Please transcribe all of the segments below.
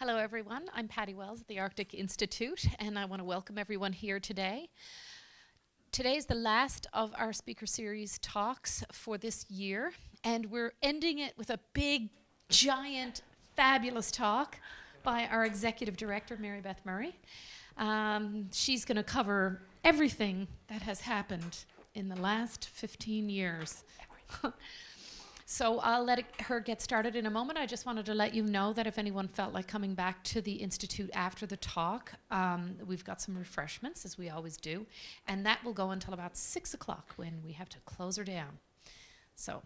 Hello, everyone. I'm Patty Wells at the Arctic Institute, and I want to welcome everyone here today. Today is the last of our speaker series talks for this year, and we're ending it with a big, giant, fabulous talk by our executive director, Maribeth Murray. She's going to cover everything that has happened in the last 15 years. So I'll let her get started in a moment. I just wanted to let you know that if anyone felt like coming back to the Institute after the talk, we've got some refreshments, as we always do, and that will go until about 6 o'clock when we have to close her down. So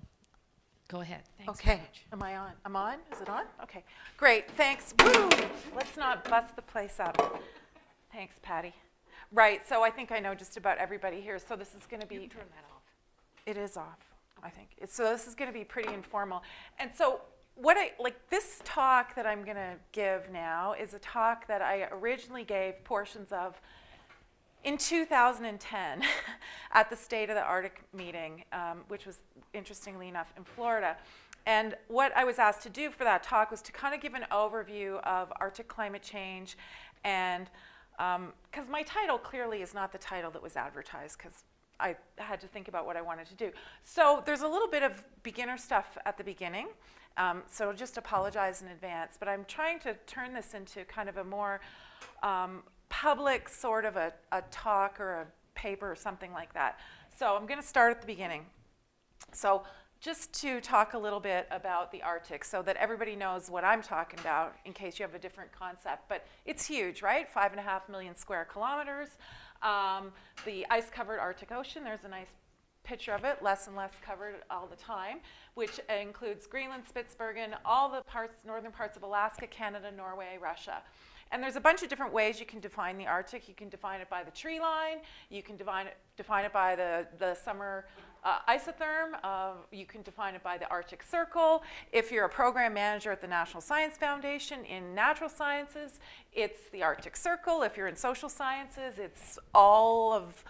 go ahead. Thanks Okay. very much. Am I on? I'm on? Is it on? Okay. Great. Thanks. Woo! Let's not bust the place up. Thanks, Patty. Right. So I think I know just about everybody here. So this is going to be. You can turn that off. It is off, I think. So this is going to be pretty informal. And so this talk that I'm going to give now is a talk that I originally gave portions of in 2010 at the State of the Arctic meeting, which was, interestingly enough, in Florida. And what I was asked to do for that talk was to kind of give an overview of Arctic climate change, and because my title clearly is not the title that was advertised, because I had to think about what I wanted to do. So there's a little bit of beginner stuff at the beginning, so just apologize in advance, but I'm trying to turn this into kind of a more public sort of a talk or a paper or something like that. So I'm going to start at the beginning. So just to talk a little bit about the Arctic so that everybody knows what I'm talking about in case you have a different concept. But it's huge, right? 5.5 million square kilometers. The ice-covered Arctic Ocean, there's a nice picture of it, less and less covered all the time, which includes Greenland, Spitsbergen, all the northern parts of Alaska, Canada, Norway, Russia. And there's a bunch of different ways you can define the Arctic. You can define it by the tree line. You can define it by the summer isotherm. You can define it by the Arctic Circle. If you're a program manager at the National Science Foundation in natural sciences, it's the Arctic Circle. If you're in social sciences, it's all of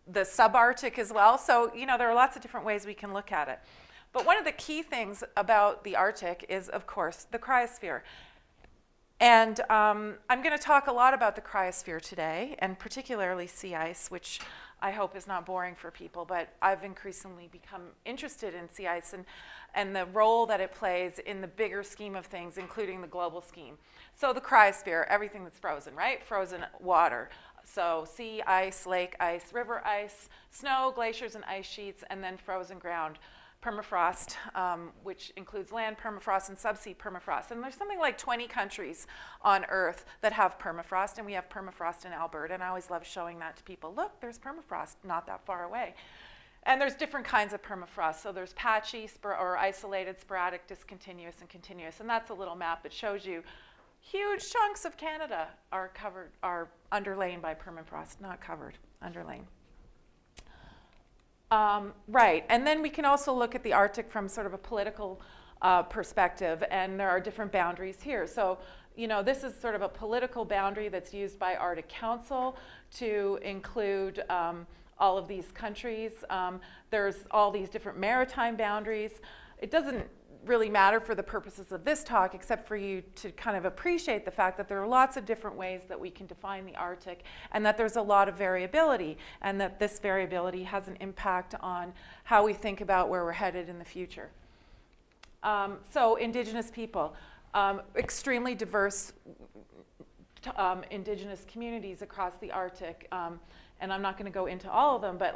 the subarctic as well. So, there are lots of different ways we can look at it. But one of the key things about the Arctic is, of course, the cryosphere. And I'm going to talk a lot about the cryosphere today, and particularly sea ice, which I hope is not boring for people, but I've increasingly become interested in sea ice and the role that it plays in the bigger scheme of things, including the global scheme. So the cryosphere, everything that's frozen, right? Frozen water. So sea ice, lake ice, river ice, snow, glaciers, and ice sheets, and then frozen ground. Permafrost, which includes land permafrost and subsea permafrost. And there's something like 20 countries on Earth that have permafrost, and we have permafrost in Alberta, and I always love showing that to people. Look, there's permafrost not that far away. And there's different kinds of permafrost. So there's patchy, or isolated, sporadic, discontinuous, and continuous. And that's a little map that shows you huge chunks of Canada are underlain by permafrost, not covered, underlain. Right, and then we can also look at the Arctic from sort of a political perspective, and there are different boundaries here. So, this is sort of a political boundary that's used by Arctic Council to include all of these countries. There's all these different maritime boundaries. It doesn't really matter for the purposes of this talk, except for you to kind of appreciate the fact that there are lots of different ways that we can define the Arctic, and that there's a lot of variability, and that this variability has an impact on how we think about where we're headed in the future. So Indigenous people, extremely diverse Indigenous communities across the Arctic. And I'm not going to go into all of them, but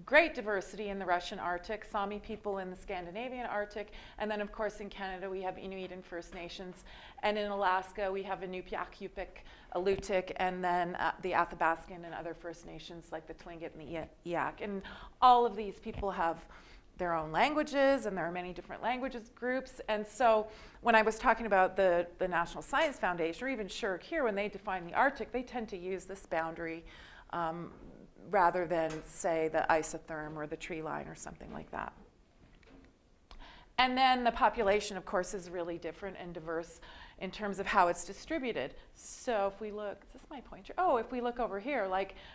great diversity in the Russian Arctic, Sami people in the Scandinavian Arctic, and then of course in Canada we have Inuit and First Nations, and in Alaska we have Inupiaq, Yupik, Alutiiq, and then the Athabascan and other First Nations like the Tlingit and the Eyak. And all of these people have their own languages, and there are many different languages groups. And so when I was talking about the National Science Foundation, or even SHRC here, when they define the Arctic, they tend to use this boundary rather than, say, the isotherm or the tree line or something like that. And then the population, of course, is really different and diverse in terms of how it's distributed. So if we look, is this my pointer? Oh, if we look over here,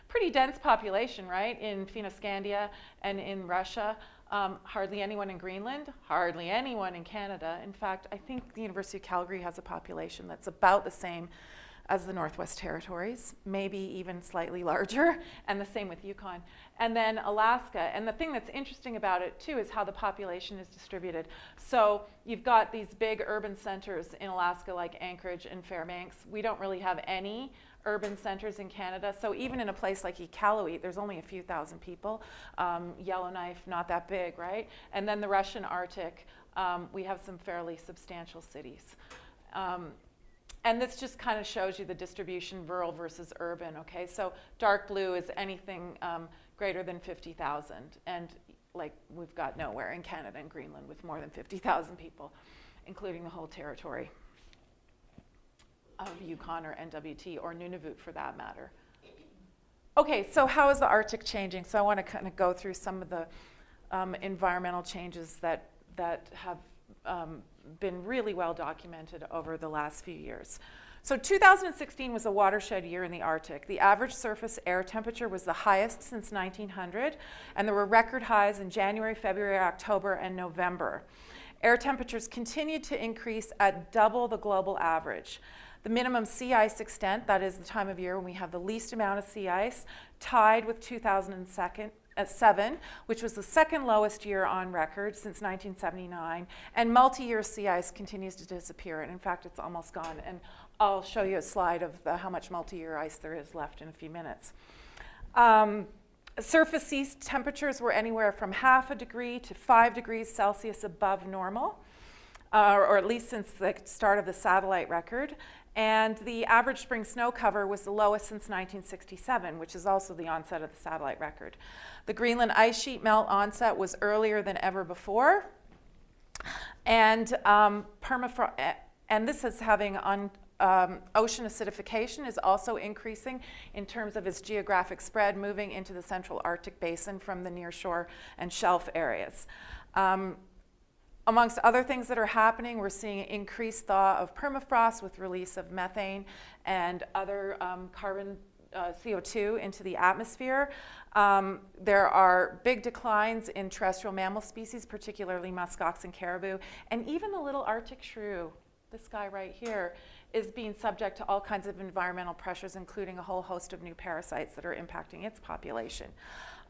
pretty dense population, right, in Fennoscandia and in Russia. Hardly anyone in Greenland, hardly anyone in Canada. In fact, I think the University of Calgary has a population that's about the same as the Northwest Territories, maybe even slightly larger, and the same with Yukon. And then Alaska, and the thing that's interesting about it too is how the population is distributed. So you've got these big urban centers in Alaska like Anchorage and Fairbanks. We don't really have any urban centers in Canada. So even in a place like Iqaluit, there's only a few thousand people. Yellowknife, not that big, right? And then the Russian Arctic, we have some fairly substantial cities. And this just kind of shows you the distribution, rural versus urban, okay? So dark blue is anything greater than 50,000. And like we've got nowhere in Canada and Greenland with more than 50,000 people, including the whole territory of Yukon or NWT or Nunavut for that matter. Okay, so how is the Arctic changing? So I want to kind of go through some of the environmental changes that have been really well documented over the last few years. So 2016 was a watershed year in the Arctic. The average surface air temperature was the highest since 1900, and there were record highs in January, February, October, and November. Air temperatures continued to increase at double the global average. The minimum sea ice extent, that is the time of year when we have the least amount of sea ice, tied with 2007, which was the second lowest year on record since 1979, and multi-year sea ice continues to disappear, and in fact it's almost gone, and I'll show you a slide of how much multi-year ice there is left in a few minutes. Surface sea temperatures were anywhere from 0.5 degree to 5 degrees Celsius above normal, or at least since the start of the satellite record. And the average spring snow cover was the lowest since 1967, which is also the onset of the satellite record. The Greenland ice sheet melt onset was earlier than ever before. And permafrost, and this is having ocean acidification is also increasing in terms of its geographic spread, moving into the central Arctic basin from the nearshore and shelf areas. Amongst other things that are happening, we're seeing increased thaw of permafrost with release of methane and other carbon CO2 into the atmosphere. There are big declines in terrestrial mammal species, particularly muskox and caribou, and even the little Arctic shrew, this guy right here, is being subject to all kinds of environmental pressures, including a whole host of new parasites that are impacting its population.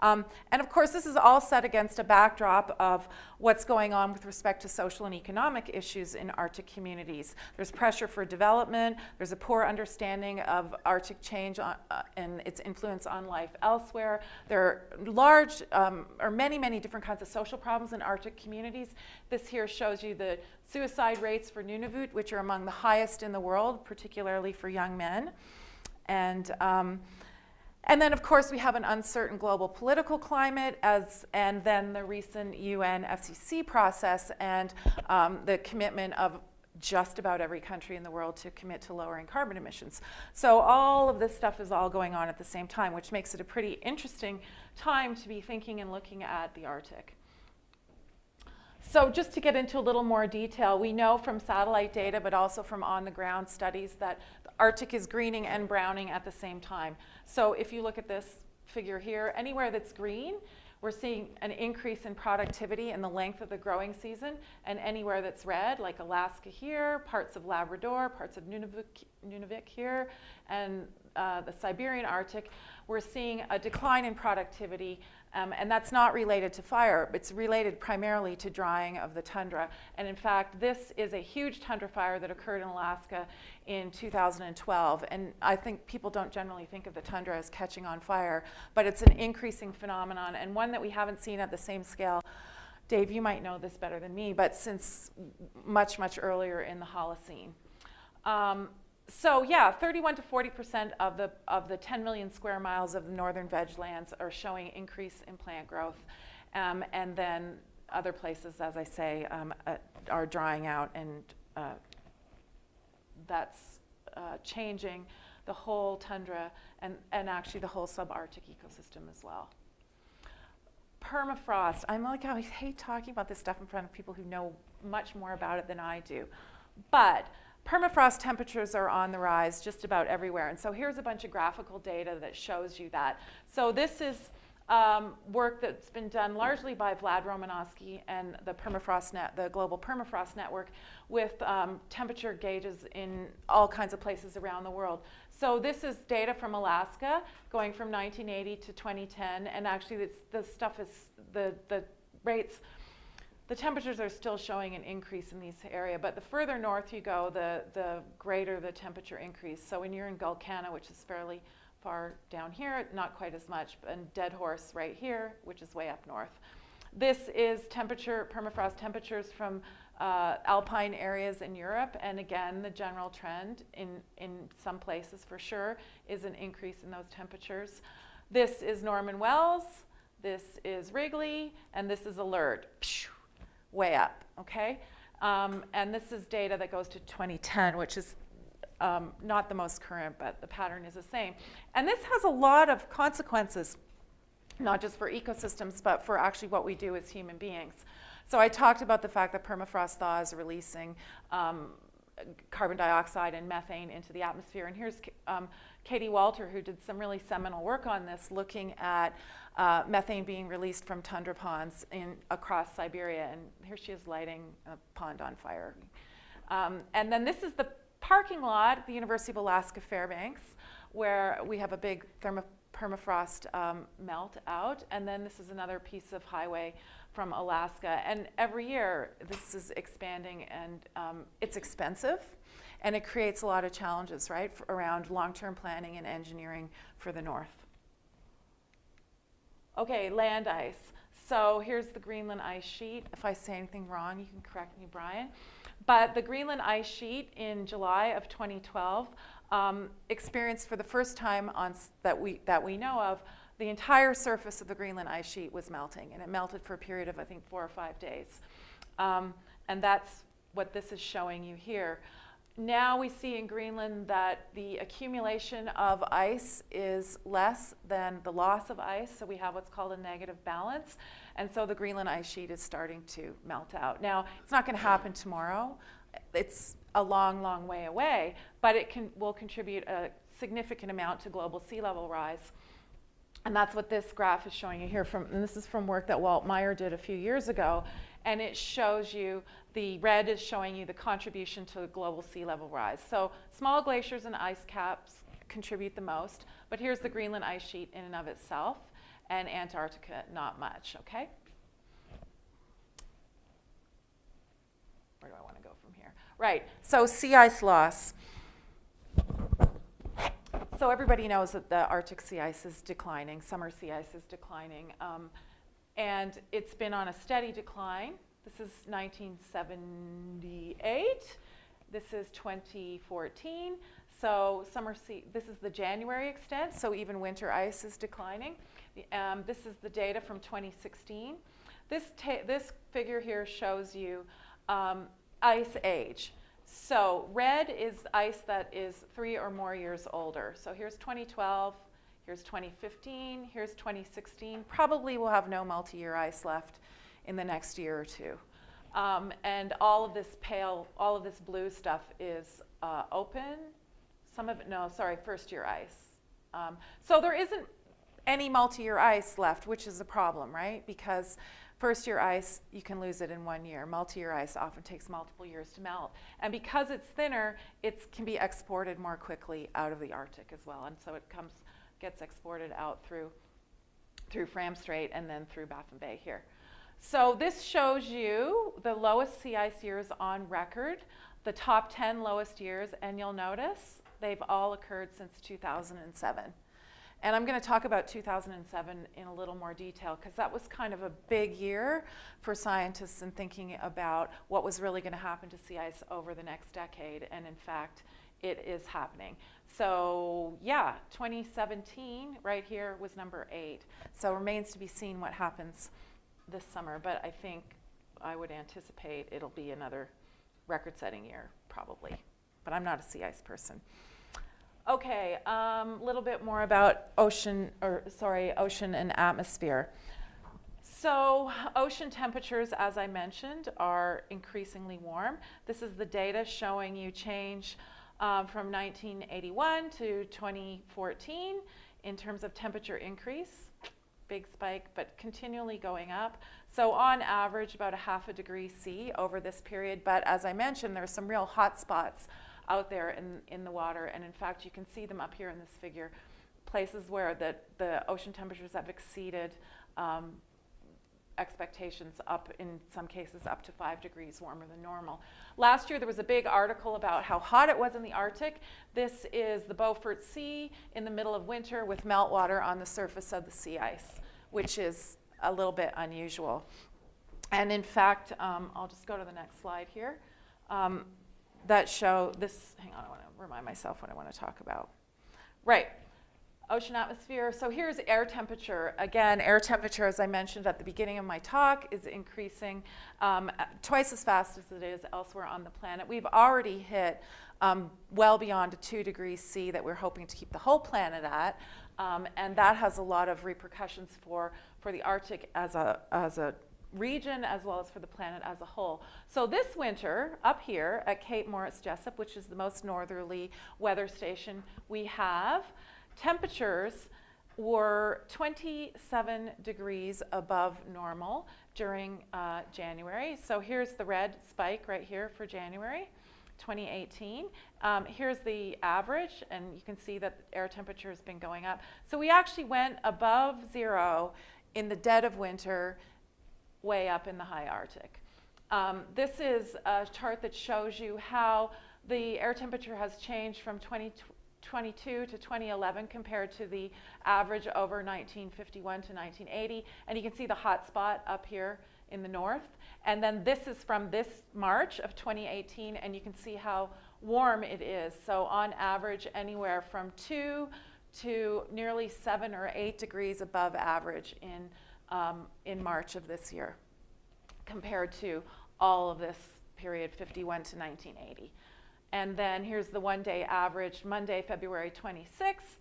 And of course, this is all set against a backdrop of what's going on with respect to social and economic issues in Arctic communities. There's pressure for development, there's a poor understanding of Arctic change and its influence on life elsewhere. There are large, or many different kinds of social problems in Arctic communities. This here shows you the suicide rates for Nunavut, which are among the highest in the world, particularly for young men. And then, of course, we have an uncertain global political climate, and then the recent UN FCC process and the commitment of just about every country in the world to commit to lowering carbon emissions. So all of this stuff is all going on at the same time, which makes it a pretty interesting time to be thinking and looking at the Arctic. So just to get into a little more detail, we know from satellite data, but also from on-the-ground studies, that the Arctic is greening and browning at the same time. So if you look at this figure here, anywhere that's green, we're seeing an increase in productivity and the length of the growing season, and anywhere that's red, like Alaska here, parts of Labrador, parts of Nunavut here, and the Siberian Arctic, we're seeing a decline in productivity, and that's not related to fire. It's related primarily to drying of the tundra. And in fact, this is a huge tundra fire that occurred in Alaska in 2012. And I think people don't generally think of the tundra as catching on fire, but it's an increasing phenomenon, and one that we haven't seen at the same scale. Dave, you might know this better than me, but since much earlier in the Holocene. So yeah, 31 to 40% of the 10 million square miles of the northern veg lands are showing increase in plant growth, and then other places, as I say, are drying out, and that's changing the whole tundra and actually the whole subarctic ecosystem as well. Permafrost. I hate talking about this stuff in front of people who know much more about it than I do, but permafrost temperatures are on the rise just about everywhere. And so here's a bunch of graphical data that shows you that. So this is work that's been done largely by Vlad Romanowski and the the Global Permafrost Network with temperature gauges in all kinds of places around the world. So this is data from Alaska going from 1980 to 2010, and actually the stuff is, the rates, the temperatures are still showing an increase in these areas, but the further north you go, the greater the temperature increase. So when you're in Gulkana, which is fairly far down here, not quite as much, and Dead Horse right here, which is way up north. This is permafrost temperatures from alpine areas in Europe, and again, the general trend in some places for sure is an increase in those temperatures. This is Norman Wells, this is Wrigley, and this is Alert, way up, okay? And this is data that goes to 2010, which is not the most current, but the pattern is the same. And this has a lot of consequences, not just for ecosystems, but for actually what we do as human beings. So I talked about the fact that permafrost thaw is releasing carbon dioxide and methane into the atmosphere. And here's Katie Walter, who did some really seminal work on this, looking at methane being released from tundra ponds across Siberia. And here she is lighting a pond on fire. And then this is the parking lot at the University of Alaska Fairbanks, where we have a big permafrost melt out. And then this is another piece of highway from Alaska. And every year this is expanding, and it's expensive, and it creates a lot of challenges, right, around long-term planning and engineering for the north. Okay, land ice. So here's the Greenland ice sheet. If I say anything wrong, you can correct me, Brian. But the Greenland ice sheet in July of 2012 experienced for the first time that we know of, the entire surface of the Greenland ice sheet was melting, and it melted for a period of, I think, 4 or 5 days. And that's what this is showing you here. Now we see in Greenland that the accumulation of ice is less than the loss of ice, so we have what's called a negative balance, and so the Greenland ice sheet is starting to melt out. Now, it's not going to happen tomorrow. It's a long, long way away, but it will contribute a significant amount to global sea level rise. And that's what this graph is showing you here. And this is from work that Walt Meyer did a few years ago. And it shows you, the red is showing you the contribution to global sea level rise. So small glaciers and ice caps contribute the most. But here's the Greenland ice sheet in and of itself. And Antarctica, not much, okay? Where do I want to go from here? Right, so sea ice loss. So everybody knows that the Arctic sea ice is declining, summer sea ice is declining, and it's been on a steady decline. This is 1978, this is 2014, so this is the January extent, so even winter ice is declining. This is the data from 2016. This figure here shows you ice age. So red is ice that is 3 or more years older. So here's 2012, here's 2015, here's 2016. Probably we'll have no multi-year ice left in the next year or two. And all of this blue stuff is open. Some of it, no, sorry, first year ice. So there isn't any multi-year ice left, which is a problem, right? Because first year ice, you can lose it in 1 year. Multi-year ice often takes multiple years to melt. And because it's thinner, it can be exported more quickly out of the Arctic as well. And so it gets exported out through Fram Strait and then through Baffin Bay here. So this shows you the lowest sea ice years on record, the top 10 lowest years, and you'll notice they've all occurred since 2007. And I'm going to talk about 2007 in a little more detail, because that was kind of a big year for scientists in thinking about what was really going to happen to sea ice over the next decade. And in fact, it is happening. So yeah, 2017 right here was number 8. So it remains to be seen what happens this summer. But I think I would anticipate it'll be another record-setting year, probably. But I'm not a sea ice person. Okay, a little bit more about ocean and atmosphere. So ocean temperatures, as I mentioned, are increasingly warm. This is the data showing you change from 1981 to 2014 in terms of temperature increase. big spike, but continually going up. So on average, about a half a degree C over this period. But as I mentioned, there are some real hot spots out there in the water. And in fact, you can see them up here in this figure, places where the ocean temperatures have exceeded expectations, up in some cases up to 5 degrees warmer than normal. Last year there was a big article about how hot it was in the Arctic. This is the Beaufort Sea in the middle of winter with meltwater on the surface of the sea ice, which is a little bit unusual. And in fact, I'll just go to the next slide here. That show this, hang on, I want to remind myself what I want to talk about. Right. Ocean atmosphere. So here's air temperature. Again, air temperature, as I mentioned at the beginning of my talk, is increasing twice as fast as it is elsewhere on the planet. We've already hit well beyond a 2 degrees C that we're hoping to keep the whole planet at. And that has a lot of repercussions for the Arctic as a region, as well as for the planet as a whole. So this winter, up here at Cape Morris-Jessup, which is the most northerly weather station we have, temperatures were 27 degrees above normal during January. So here's the red spike right here for January 2018. Here's the average, and you can see that air temperature has been going up. So we actually went above zero in the dead of winter, way up in the high Arctic. This is a chart that shows you how the air temperature has changed from 2022 to 2011 compared to the average over 1951 to 1980. And you can see the hot spot up here in the north. And then this is from this March of 2018, and you can see how warm it is. So on average, anywhere from 2 to nearly 7 or 8 degrees above average in March of this year, compared to all of this period, 51 to 1980. And then here's the one-day average, Monday, February 26th,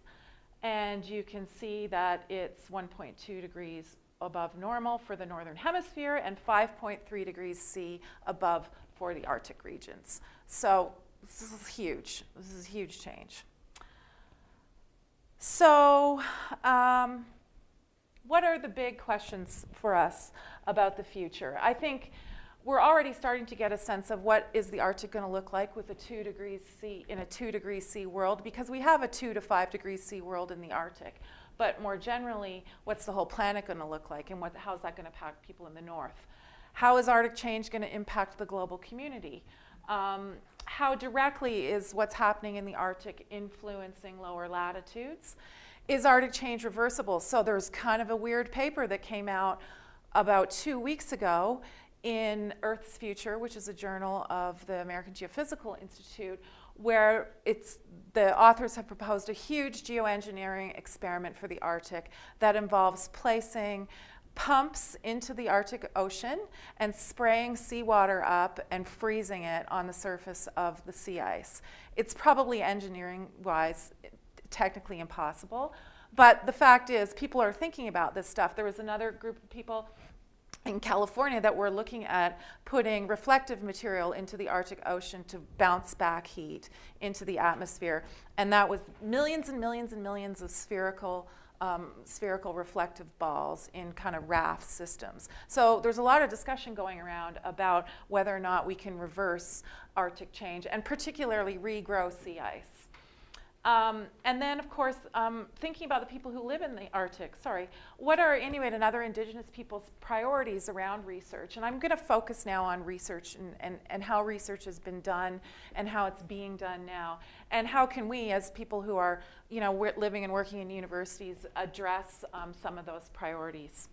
and you can see that it's 1.2 degrees above normal for the northern hemisphere and 5.3 degrees C above for the Arctic regions. So this is huge. This is a huge change. So what are the big questions for us about the future? I think we're already starting to get a sense of what is the Arctic going to look like with a 2 degrees C in a 2 degrees C world, because we have a 2 to 5 degrees C world in the Arctic. But more generally, what's the whole planet going to look like, and how's that going to impact people in the north? How is Arctic change going to impact the global community? How directly is what's happening in the Arctic influencing lower latitudes? Is Arctic change reversible? So there's kind of a weird paper that came out about 2 weeks ago in Earth's Future, which is a journal of the American Geophysical Institute, where the authors have proposed a huge geoengineering experiment for the Arctic that involves placing pumps into the Arctic Ocean and spraying seawater up and freezing it on the surface of the sea ice. It's probably engineering-wise technically impossible, but the fact is people are thinking about this stuff. There was another group of people in California that were looking at putting reflective material into the Arctic Ocean to bounce back heat into the atmosphere, and that was millions and millions and millions of spherical reflective balls in kind of raft systems. So there's a lot of discussion going around about whether or not we can reverse Arctic change, and particularly regrow sea ice. And then, of course, thinking about the people who live in the Arctic, what are Inuit and other Indigenous peoples' priorities around research? And I'm going to focus now on research and how research has been done and how it's being done now. And how can we, as people who are living and working in universities, address some of those priorities?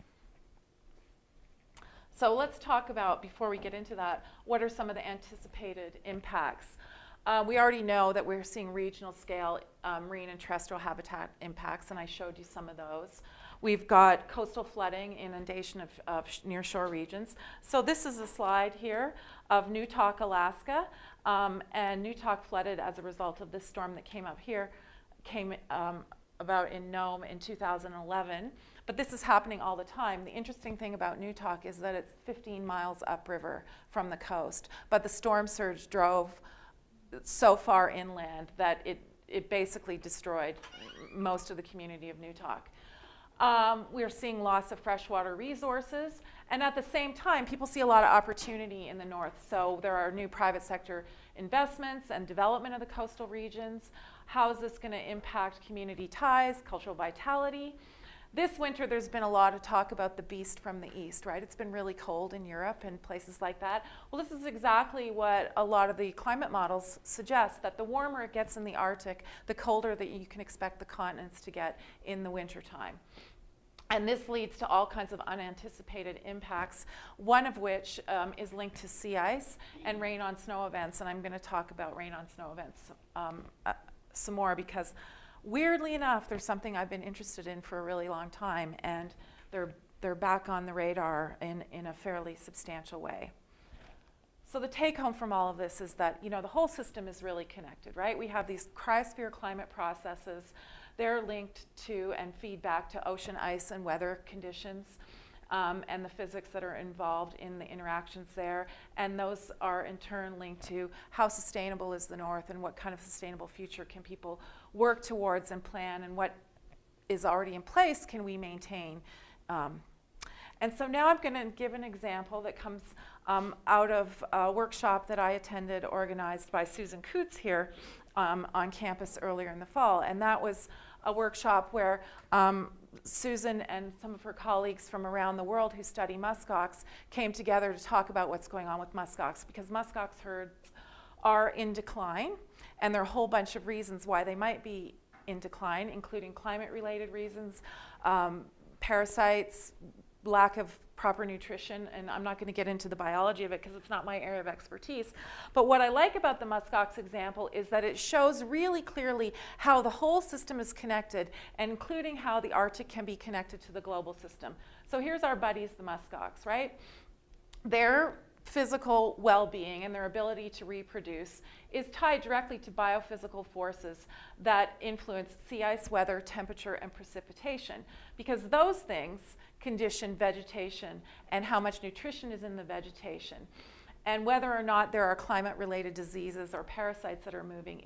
So let's talk about, before we get into that, what are some of the anticipated impacts? We already know that we're seeing regional scale marine and terrestrial habitat impacts, and I showed you some of those. We've got coastal flooding, inundation of nearshore regions. So this is a slide here of Newtok, Alaska, and Newtok flooded as a result of this storm that came up here, about in Nome in 2011. But this is happening all the time. The interesting thing about Newtok is that it's 15 miles upriver from the coast, but the storm surge drove so far inland that it basically destroyed most of the community of Newtok. We're seeing loss of freshwater resources. And at the same time, people see a lot of opportunity in the north. So there are new private sector investments and development of the coastal regions. How is this going to impact community ties, cultural vitality? This winter, there's been a lot of talk about the beast from the east, right? It's been really cold in Europe and places like that. Well, this is exactly what a lot of the climate models suggest, that the warmer it gets in the Arctic, the colder that you can expect the continents to get in the wintertime. And this leads to all kinds of unanticipated impacts, one of which is linked to sea ice and rain on snow events. And I'm going to talk about rain on snow events some more, because weirdly enough, there's something I've been interested in for a really long time, and they're back on the radar in a fairly substantial way. So the take home from all of this is that, the whole system is really connected, right? We have these cryosphere climate processes. They're linked to and feed back to ocean ice and weather conditions, and the physics that are involved in the interactions there. And those are in turn linked to how sustainable is the North, and what kind of sustainable future can people work towards and plan, and what is already in place can we maintain. And so now I'm going to give an example that comes out of a workshop that I attended, organized by Susan Coots here on campus earlier in the fall. And that was a workshop where Susan and some of her colleagues from around the world who study muskox came together to talk about what's going on with muskox, because muskox herds are in decline, and there are a whole bunch of reasons why they might be in decline, including climate-related reasons, parasites, lack of proper nutrition, and I'm not going to get into the biology of it because it's not my area of expertise. But what I like about the muskox example is that it shows really clearly how the whole system is connected, and including how the Arctic can be connected to the global system. So here's our buddies, the muskox, right? Their physical well-being and their ability to reproduce is tied directly to biophysical forces that influence sea ice, weather, temperature, and precipitation, because those things condition vegetation and how much nutrition is in the vegetation, and whether or not there are climate-related diseases or parasites that are moving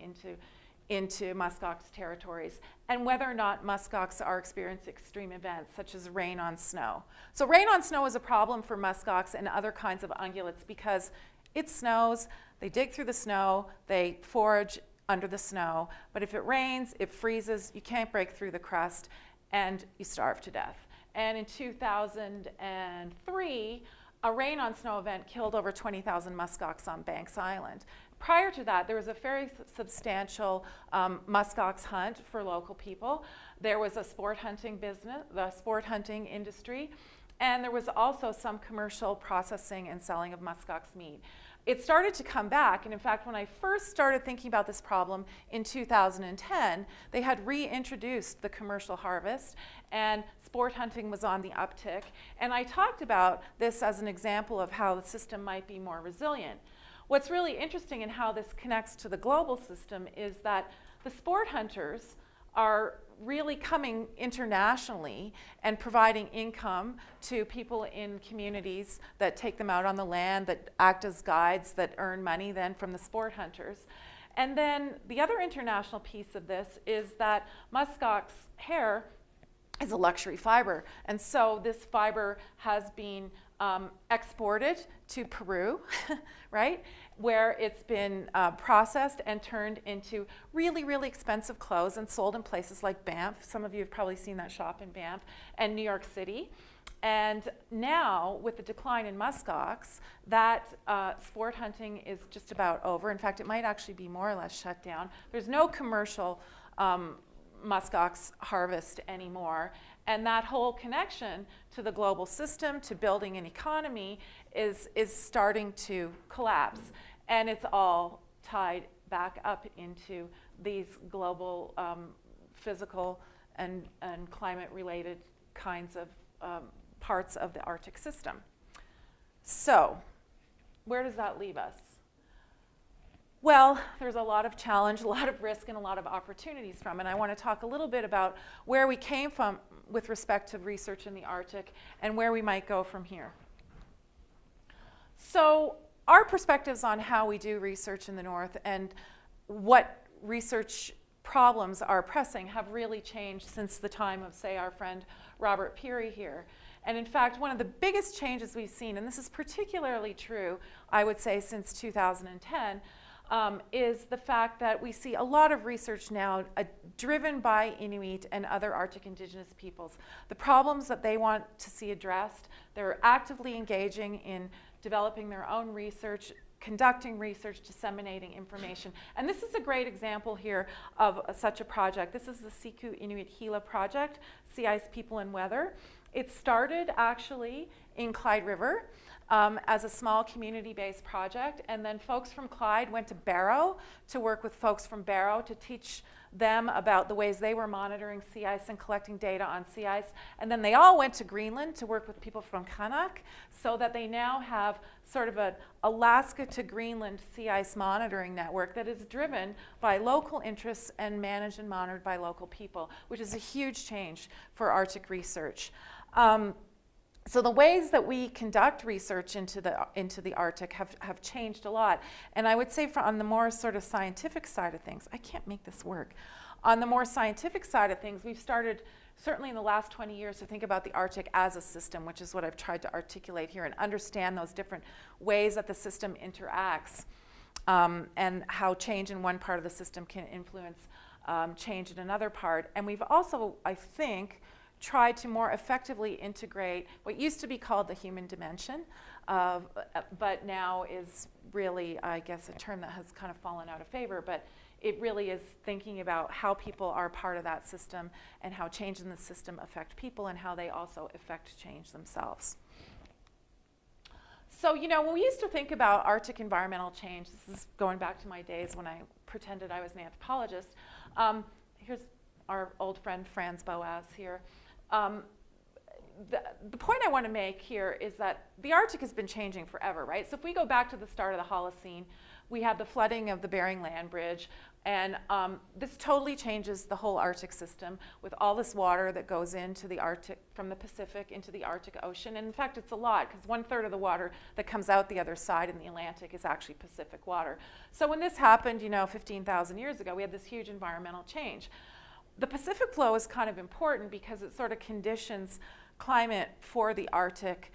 into muskox territories, and whether or not muskox are experiencing extreme events such as rain on snow. So rain on snow is a problem for muskox and other kinds of ungulates because it snows, they dig through the snow, they forage under the snow, but if it rains, it freezes, you can't break through the crust, and you starve to death. And in 2003, a rain on snow event killed over 20,000 muskox on Banks Island. Prior to that, there was a very substantial muskox hunt for local people. There was a sport hunting business, the sport hunting industry, and there was also some commercial processing and selling of muskox meat. It started to come back, and in fact, when I first started thinking about this problem in 2010, they had reintroduced the commercial harvest, and sport hunting was on the uptick. And I talked about this as an example of how the system might be more resilient. What's really interesting in how this connects to the global system is that the sport hunters are really coming internationally and providing income to people in communities that take them out on the land, that act as guides, that earn money then from the sport hunters. And then the other international piece of this is that muskox hair is a luxury fiber. And so this fiber has been exported to Peru, right, where it's been processed and turned into really, really expensive clothes and sold in places like Banff. Some of you have probably seen that shop in Banff, and New York City. And now, with the decline in muskox, that sport hunting is just about over. In fact, it might actually be more or less shut down. There's no commercial muskox harvest anymore. And that whole connection to the global system, to building an economy, is starting to collapse. And it's all tied back up into these global physical and climate-related kinds of parts of the Arctic system. So, where does that leave us? Well, there's a lot of challenge, a lot of risk, and a lot of opportunities from it. And I want to talk a little bit about where we came from with respect to research in the Arctic and where we might go from here. So, our perspectives on how we do research in the North and what research problems are pressing have really changed since the time of, say, our friend Robert Peary here. And in fact, one of the biggest changes we've seen, and this is particularly true, I would say, since 2010, is the fact that we see a lot of research now driven by Inuit and other Arctic Indigenous peoples. The problems that they want to see addressed, they're actively engaging in developing their own research, conducting research, disseminating information. And this is a great example here of such a project. This is the Siku Inuit Hila project, Sea Ice, People and Weather. It started actually in Clyde River as a small community-based project, and then folks from Clyde went to Barrow to work with folks from Barrow to teach them about the ways they were monitoring sea ice and collecting data on sea ice. And then they all went to Greenland to work with people from Kanak, so that they now have sort of an Alaska to Greenland sea ice monitoring network that is driven by local interests and managed and monitored by local people, which is a huge change for Arctic research. So the ways that we conduct research into the Arctic have changed a lot. And I would say on the more sort of scientific side of things, I can't make this work. On the more scientific side of things, we've started, certainly in the last 20 years, to think about the Arctic as a system, which is what I've tried to articulate here, and understand those different ways that the system interacts, and how change in one part of the system can influence change in another part. And we've also, I think, tried to more effectively integrate what used to be called the human dimension, but now is really, I guess, a term that has kind of fallen out of favor, but it really is thinking about how people are part of that system and how change in the system affect people and how they also affect change themselves. So, you know, when we used to think about Arctic environmental change, this is going back to my days when I pretended I was an anthropologist. Here's our old friend Franz Boas here. The point I want to make here is that the Arctic has been changing forever, right? So if we go back to the start of the Holocene, we had the flooding of the Bering Land Bridge, and this totally changes the whole Arctic system with all this water that goes into the Arctic, from the Pacific into the Arctic Ocean. And in fact, it's a lot, because 1/3 of the water that comes out the other side in the Atlantic is actually Pacific water. So when this happened, you know, 15,000 years ago, we had this huge environmental change. The Pacific flow is kind of important because it sort of conditions climate for the Arctic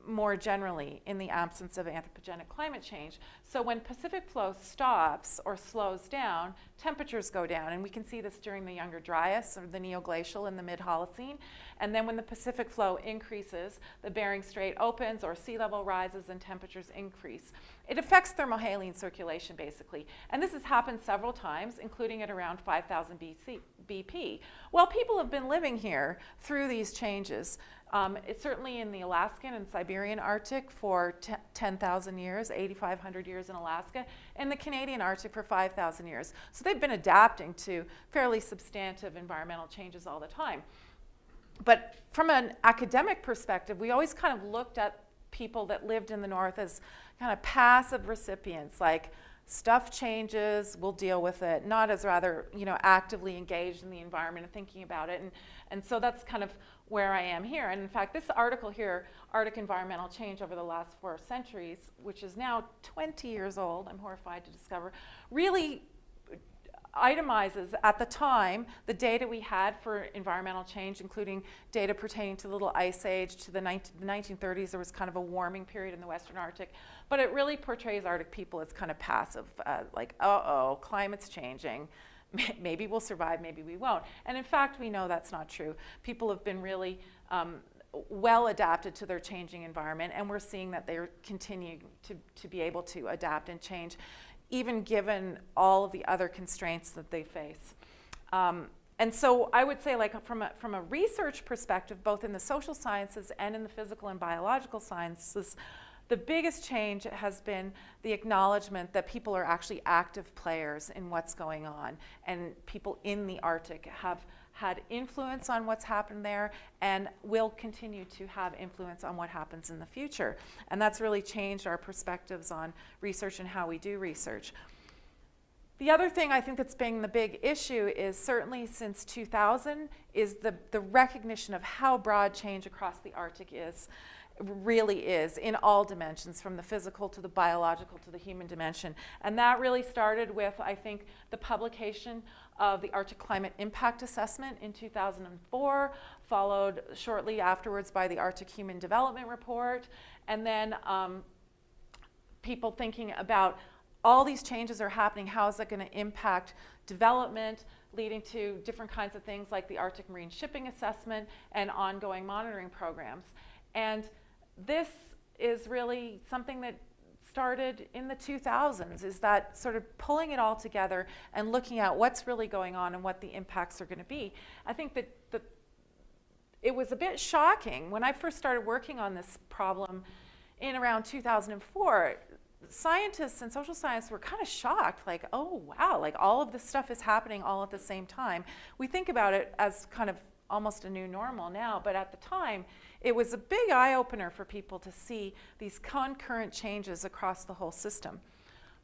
more generally in the absence of anthropogenic climate change. So when Pacific flow stops or slows down, temperatures go down. And we can see this during the Younger Dryas or the Neoglacial in the mid-Holocene. And then when the Pacific flow increases, the Bering Strait opens or sea level rises and temperatures increase. It affects thermohaline circulation, basically. And this has happened several times, including at around 5000 BP. Well, people have been living here through these changes. It's certainly in the Alaskan and Siberian Arctic for 10,000 years, 8,500 years in Alaska, and the Canadian Arctic for 5,000 years. So they've been adapting to fairly substantive environmental changes all the time. But from an academic perspective, we always kind of looked at people that lived in the North as kind of passive recipients, like stuff changes, we'll deal with it, not as rather, you know, actively engaged in the environment and thinking about it. And so that's kind of where I am here. And in fact, this article here, Arctic Environmental Change Over the Last 4 Centuries, which is now 20 years old, I'm horrified to discover, really itemizes at the time the data we had for environmental change, including data pertaining to the Little Ice Age, to the 1930s. There was kind of a warming period in the Western Arctic, but it really portrays Arctic people as kind of passive, like, uh-oh, climate's changing. Maybe we'll survive, maybe we won't. And in fact, we know that's not true. People have been really well adapted to their changing environment, and we're seeing that they're continuing to be able to adapt and change, even given all of the other constraints that they face. And so I would say, like, from a research perspective, both in the social sciences and in the physical and biological sciences, the biggest change has been the acknowledgement that people are actually active players in what's going on, and people in the Arctic have had influence on what's happened there and will continue to have influence on what happens in the future. And that's really changed our perspectives on research and how we do research. The other thing I think that's been the big issue is, certainly since 2000, is the recognition of how broad change across the Arctic is. really is in all dimensions, from the physical to the biological to the human dimension. And that really started with, I think, the publication of the Arctic Climate Impact Assessment in 2004, followed shortly afterwards by the Arctic Human Development Report, and then people thinking about all these changes are happening, how is that going to impact development, leading to different kinds of things like the Arctic Marine Shipping Assessment and ongoing monitoring programs. And this is really something that started in the 2000s, is that sort of pulling it all together and looking at what's really going on and what the impacts are going to be. I think that it was a bit shocking when I first started working on this problem in around 2004. Scientists and social scientists were kind of shocked, like, oh wow, like all of this stuff is happening all at the same time. We think about it as kind of almost a new normal now, but at the time it was a big eye-opener for people to see these concurrent changes across the whole system.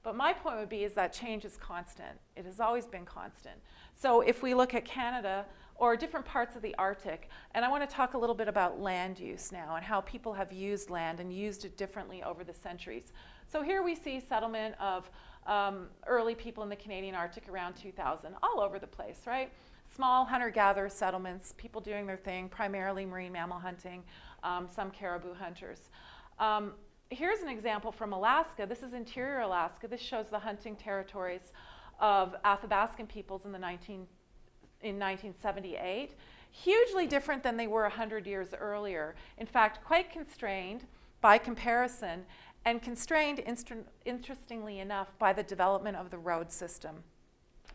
But my point would be is that change is constant. It has always been constant. So if we look at Canada or different parts of the Arctic, and I want to talk a little bit about land use now and how people have used land and used it differently over the centuries. So here we see settlement of early people in the Canadian Arctic around 2000, all over the place, right? Small hunter-gatherer settlements, people doing their thing, primarily marine mammal hunting, some caribou hunters. Here's an example from Alaska. This is interior Alaska. This shows the hunting territories of Athabascan peoples in 1978. Hugely different than they were 100 years earlier. In fact, quite constrained by comparison, and constrained, interestingly enough, by the development of the road system,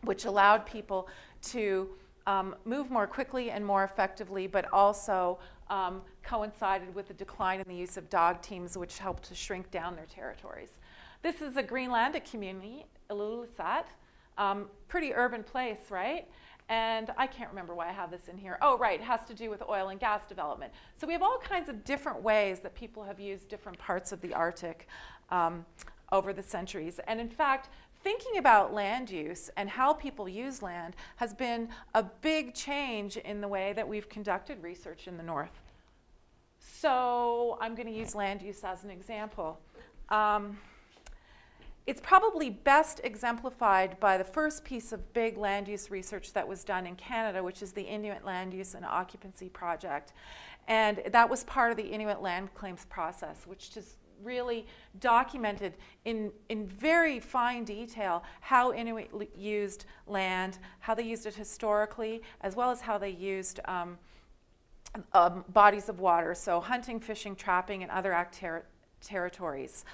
which allowed people to move more quickly and more effectively, but also coincided with the decline in the use of dog teams, which helped to shrink down their territories. This is a Greenlandic community, Ilulissat, pretty urban place, right? And I can't remember why I have this in here. Oh, right, it has to do with oil and gas development. So we have all kinds of different ways that people have used different parts of the Arctic over the centuries. And in fact, thinking about land use and how people use land has been a big change in the way that we've conducted research in the North. So I'm going to use land use as an example. It's probably best exemplified by the first piece of big land use research that was done in Canada, which is the Inuit Land Use and Occupancy Project. And that was part of the Inuit land claims process, which just really documented in very fine detail how Inuit used land, how they used it historically, as well as how they used bodies of water, so hunting, fishing, trapping, and other territories.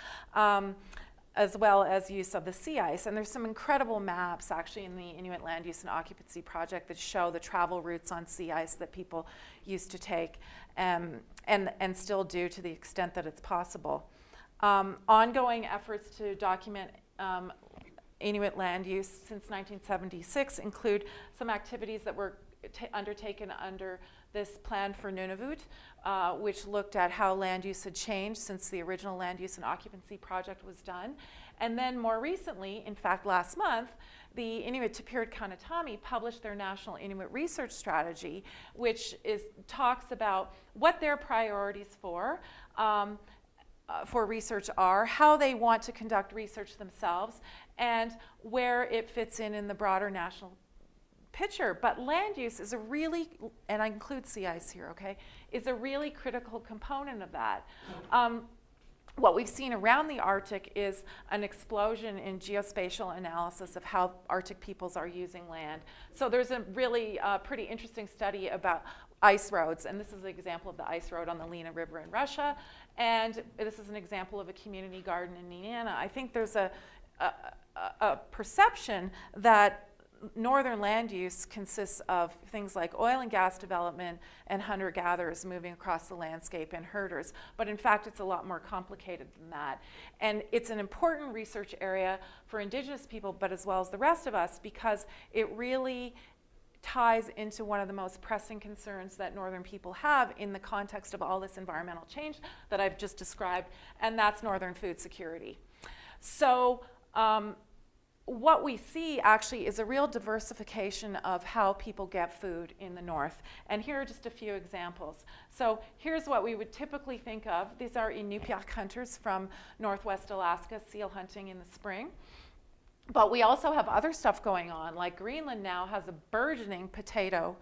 As well as use of the sea ice. And there's some incredible maps actually in the Inuit Land Use and Occupancy Project that show the travel routes on sea ice that people used to take and still do to the extent that it's possible. Ongoing efforts to document Inuit land use since 1976 include some activities that were undertaken under this plan for Nunavut, which looked at how land use had changed since the original Land Use and Occupancy Project was done. And then more recently, in fact last month, the Inuit Tapir Kanatami published their National Inuit Research Strategy, which talks about what their priorities for research are, how they want to conduct research themselves, and where it fits in the broader national picture. But land use is a really, and I include sea ice here, okay, is a really critical component of that. What we've seen around the Arctic is an explosion in geospatial analysis of how Arctic peoples are using land. So there's a really pretty interesting study about ice roads, and this is an example of the ice road on the Lena River in Russia, and this is an example of a community garden in Nenana. I think there's a perception that northern land use consists of things like oil and gas development and hunter-gatherers moving across the landscape and herders. But in fact, it's a lot more complicated than that. And it's an important research area for Indigenous people, but as well as the rest of us, because it really ties into one of the most pressing concerns that northern people have in the context of all this environmental change that I've just described, and that's northern food security. So what we see actually is a real diversification of how people get food in the north. And here are just a few examples. So here's what we would typically think of. These are Inupiaq hunters from northwest Alaska, seal hunting in the spring. But we also have other stuff going on, like Greenland now has a burgeoning potato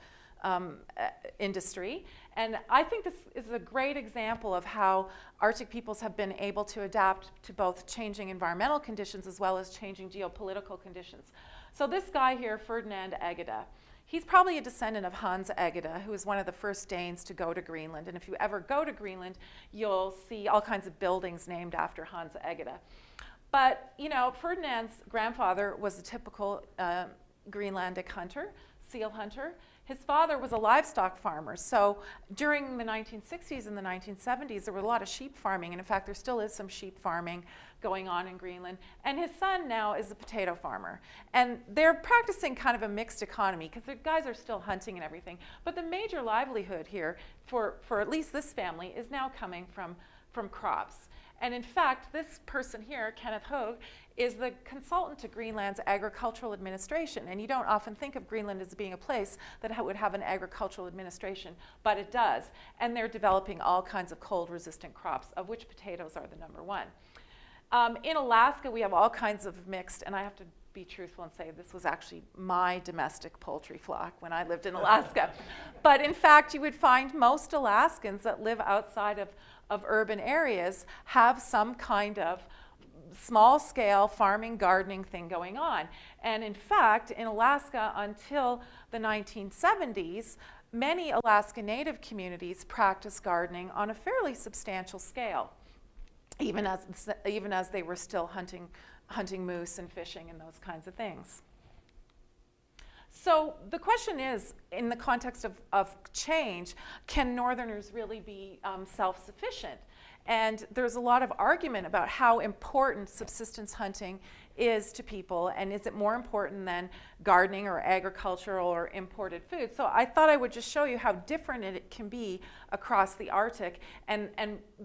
industry. And I think this is a great example of how Arctic peoples have been able to adapt to both changing environmental conditions as well as changing geopolitical conditions. So this guy here, Ferdinand Egede, he's probably a descendant of Hans Egede, who was one of the first Danes to go to Greenland. And if you ever go to Greenland, you'll see all kinds of buildings named after Hans Egede. But, you know, Ferdinand's grandfather was a typical Greenlandic hunter, seal hunter. His father was a livestock farmer. So during the 1960s and the 1970s, there were a lot of sheep farming. And in fact, there still is some sheep farming going on in Greenland. And his son now is a potato farmer. And they're practicing kind of a mixed economy because the guys are still hunting and everything. But the major livelihood here for at least this family is now coming from crops. And in fact, this person here, Kenneth Hoag, is the consultant to Greenland's agricultural administration. And you don't often think of Greenland as being a place that would have an agricultural administration, but it does. And they're developing all kinds of cold-resistant crops, of which potatoes are the number one. In Alaska, we have all kinds of mixed, and I have to be truthful and say this was actually my domestic poultry flock when I lived in Alaska. But in fact, you would find most Alaskans that live outside of urban areas have some kind of small-scale farming, gardening thing going on. And in fact, in Alaska until the 1970s, many Alaska Native communities practiced gardening on a fairly substantial scale, even as they were still hunting moose and fishing and those kinds of things. So the question is, in the context of change, can Northerners really be self-sufficient? And there's a lot of argument about how important subsistence hunting is to people, and is it more important than gardening or agricultural or imported food? So I thought I would just show you how different it can be across the Arctic, and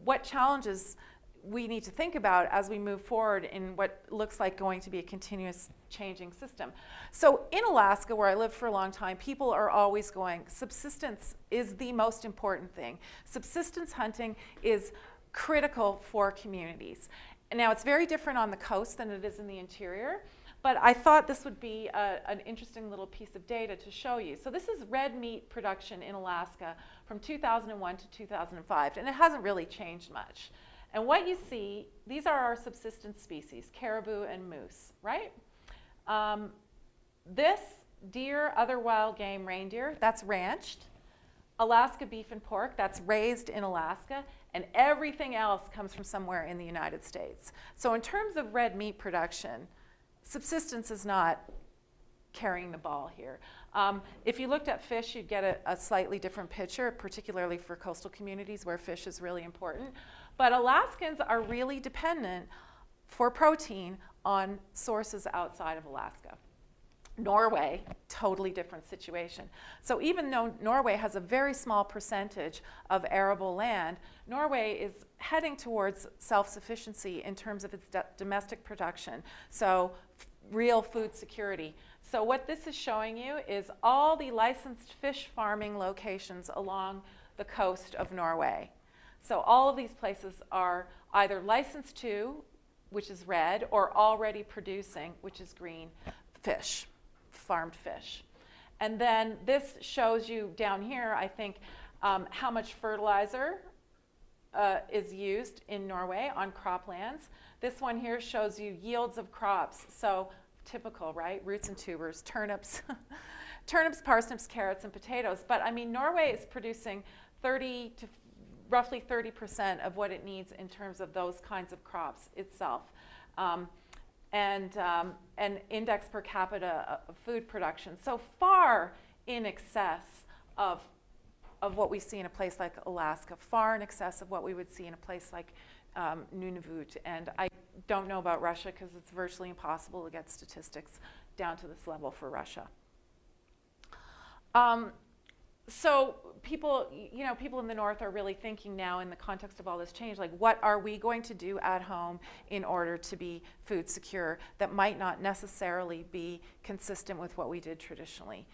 what challenges we need to think about as we move forward in what looks like going to be a continuous changing system. So in Alaska, where I lived for a long time, people are always going, subsistence is the most important thing. Subsistence hunting is critical for communities. And now it's very different on the coast than it is in the interior, but I thought this would be an interesting little piece of data to show you. So this is red meat production in Alaska from 2001 to 2005, and it hasn't really changed much. And what you see, these are our subsistence species, caribou and moose, right? This deer, other wild game, reindeer, that's ranched. Alaska beef and pork, that's raised in Alaska. And everything else comes from somewhere in the United States. So in terms of red meat production, subsistence is not carrying the ball here. If you looked at fish, you'd get a slightly different picture, particularly for coastal communities where fish is really important. But Alaskans are really dependent for protein on sources outside of Alaska. Norway, totally different situation. So even though Norway has a very small percentage of arable land, Norway is heading towards self-sufficiency in terms of its domestic production. So real food security. So what this is showing you is all the licensed fish farming locations along the coast of Norway. So all of these places are either licensed to, which is red, or already producing, which is green, fish, farmed fish. And then this shows you down here, I think, how much fertilizer is used in Norway on croplands. This one here shows you yields of crops. So typical, right? Roots and tubers, turnips, turnips, parsnips, carrots, and potatoes. But I mean, Norway is producing roughly 30% of what it needs in terms of those kinds of crops itself. And index per capita of food production so far in excess of what we see in a place like Alaska, far in excess of what we would see in a place like Nunavut. And I don't know about Russia because it's virtually impossible to get statistics down to this level for Russia. So people, people in the North are really thinking now in the context of all this change, like what are we going to do at home in order to be food secure that might not necessarily be consistent with what we did traditionally,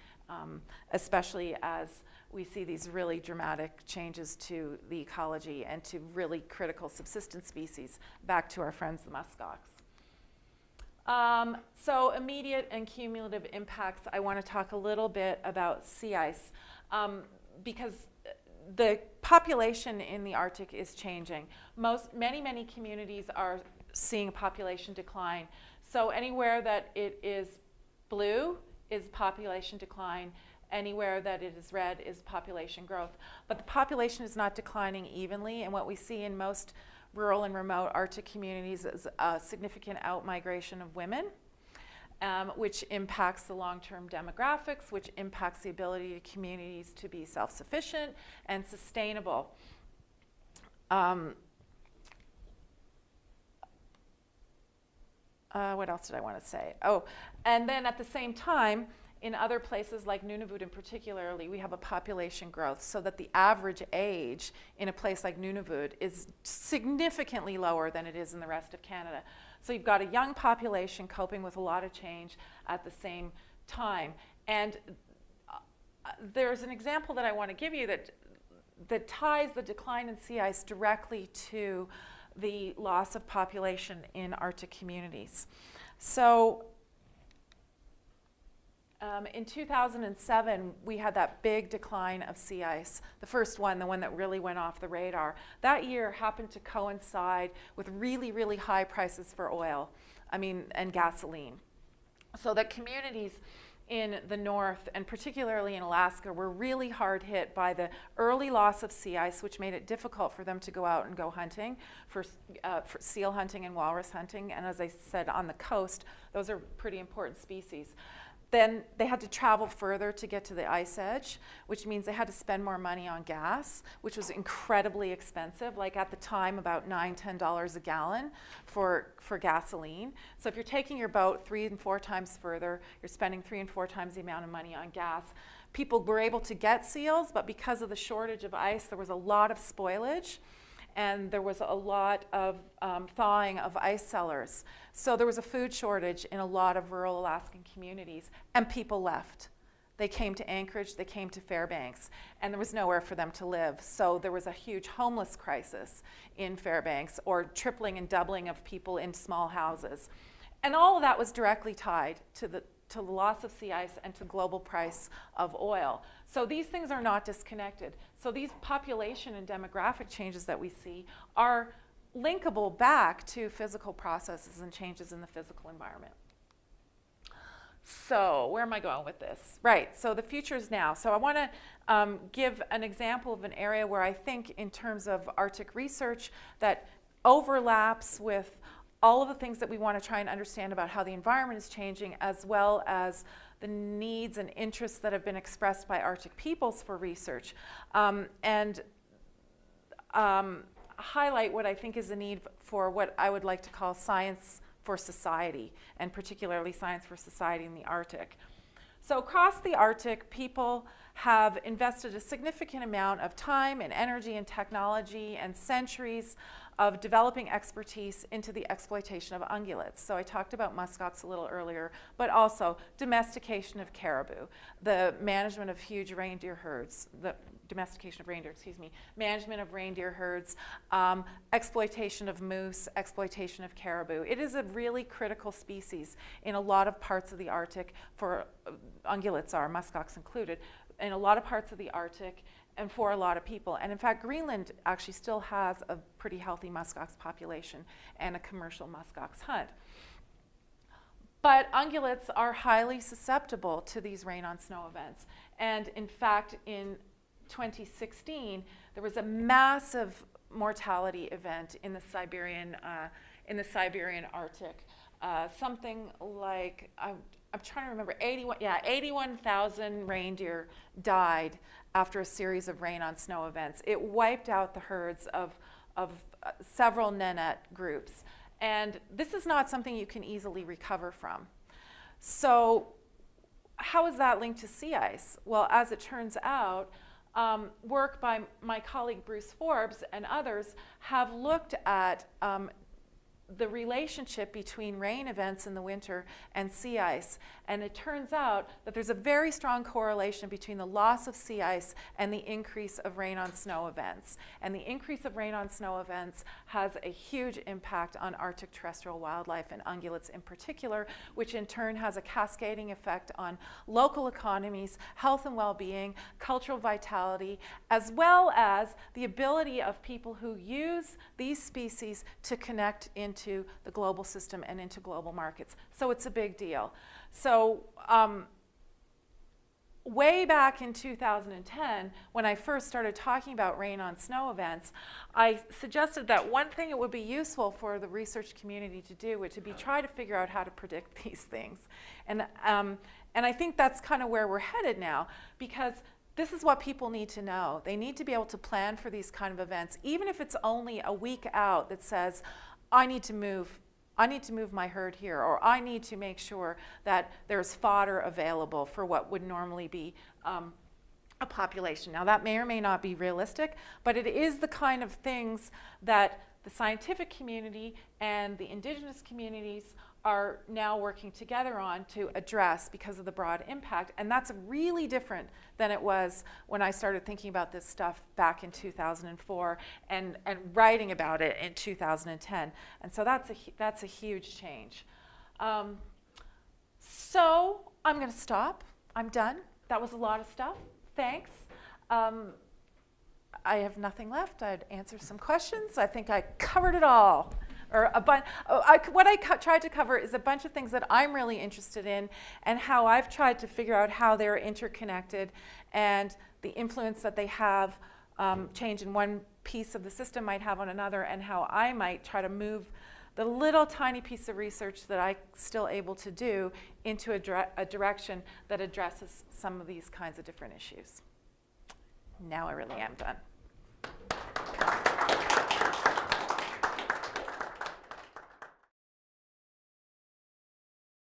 especially as we see these really dramatic changes to the ecology and to really critical subsistence species, back to our friends the muskox. So immediate and cumulative impacts, I want to talk a little bit about sea ice. Because the population in the Arctic is changing. Many communities are seeing a population decline. So anywhere that it is blue is population decline. Anywhere that it is red is population growth. But the population is not declining evenly, and what we see in most rural and remote Arctic communities is a significant outmigration of women. Which impacts the long-term demographics, which impacts the ability of communities to be self-sufficient and sustainable. What else did I want to say? Oh, and then at the same time, in other places like Nunavut in particularly, we have a population growth so that the average age in a place like Nunavut is significantly lower than it is in the rest of Canada. So you've got a young population coping with a lot of change at the same time. And there's an example that I want to give you that ties the decline in sea ice directly to the loss of population in Arctic communities. So in 2007, we had that big decline of sea ice, the first one, the one that really went off the radar. That year happened to coincide with really, really high prices for oil, and gasoline. So that communities in the north, and particularly in Alaska, were really hard hit by the early loss of sea ice, which made it difficult for them to go out and go hunting, for seal hunting and walrus hunting. And as I said, on the coast, those are pretty important species. Then they had to travel further to get to the ice edge, which means they had to spend more money on gas, which was incredibly expensive, like at the time about $9, $10 a gallon for gasoline. So if you're taking your boat 3 and 4 times further, you're spending 3 and 4 times the amount of money on gas. People were able to get seals, but because of the shortage of ice, there was a lot of spoilage. And there was a lot of thawing of ice cellars. So there was a food shortage in a lot of rural Alaskan communities, and people left. They came to Anchorage, they came to Fairbanks, and there was nowhere for them to live. So there was a huge homeless crisis in Fairbanks, or tripling and doubling of people in small houses. And all of that was directly tied to the loss of sea ice and to global price of oil. So these things are not disconnected. So these population and demographic changes that we see are linkable back to physical processes and changes in the physical environment. So where am I going with this? Right, so the future is now. So I want to give an example of an area where I think in terms of Arctic research that overlaps with all of the things that we want to try and understand about how the environment is changing, as well as the needs and interests that have been expressed by Arctic peoples for research, and highlight what I think is a need for what I would like to call science for society, and particularly science for society in the Arctic. So across the Arctic, people have invested a significant amount of time and energy and technology and centuries of developing expertise into the exploitation of ungulates. So I talked about muskox a little earlier, but also domestication of caribou, the management of huge reindeer herds, the domestication of reindeer, management of reindeer herds, exploitation of moose, exploitation of caribou. It is a really critical species in a lot of parts of the Arctic, for ungulates are, muskox included, in a lot of parts of the Arctic and for a lot of people. And in fact, Greenland actually still has a pretty healthy muskox population and a commercial muskox hunt. But ungulates are highly susceptible to these rain-on-snow events. And in fact, in 2016, there was a massive mortality event in the Siberian Arctic. Something like, I'm trying to remember, 81,000 reindeer died after a series of rain-on-snow events. It wiped out the herds of several Nennet groups. And this is not something you can easily recover from. So how is that linked to sea ice? Well, as it turns out, work by my colleague Bruce Forbes and others have looked at the relationship between rain events in the winter and sea ice. And it turns out that there's a very strong correlation between the loss of sea ice and the increase of rain on snow events. And the increase of rain on snow events has a huge impact on Arctic terrestrial wildlife and ungulates in particular, which in turn has a cascading effect on local economies, health and well-being, cultural vitality, as well as the ability of people who use these species to connect into the global system and into global markets. So it's a big deal. So way back in 2010, when I first started talking about rain on snow events, I suggested that one thing it would be useful for the research community to do would to be try to figure out how to predict these things. And I think that's kind of where we're headed now, because this is what people need to know. They need to be able to plan for these kind of events, even if it's only a week out that says, I need to move my herd here, or I need to make sure that there's fodder available for what would normally be a population. Now that may or may not be realistic, but it is the kind of things that the scientific community and the indigenous communities are now working together on to address because of the broad impact. And that's really different than it was when I started thinking about this stuff back in 2004 and writing about it in 2010. And so that's a huge change. So I'm going to stop. I'm done. That was a lot of stuff. Thanks. I have nothing left. I'd answer some questions. I think I covered it all. Or what I tried to cover is a bunch of things that I'm really interested in and how I've tried to figure out how they're interconnected and the influence that they have, change in one piece of the system might have on another, and how I might try to move the little tiny piece of research that I'm still able to do into a direction that addresses some of these kinds of different issues. Now I really am done.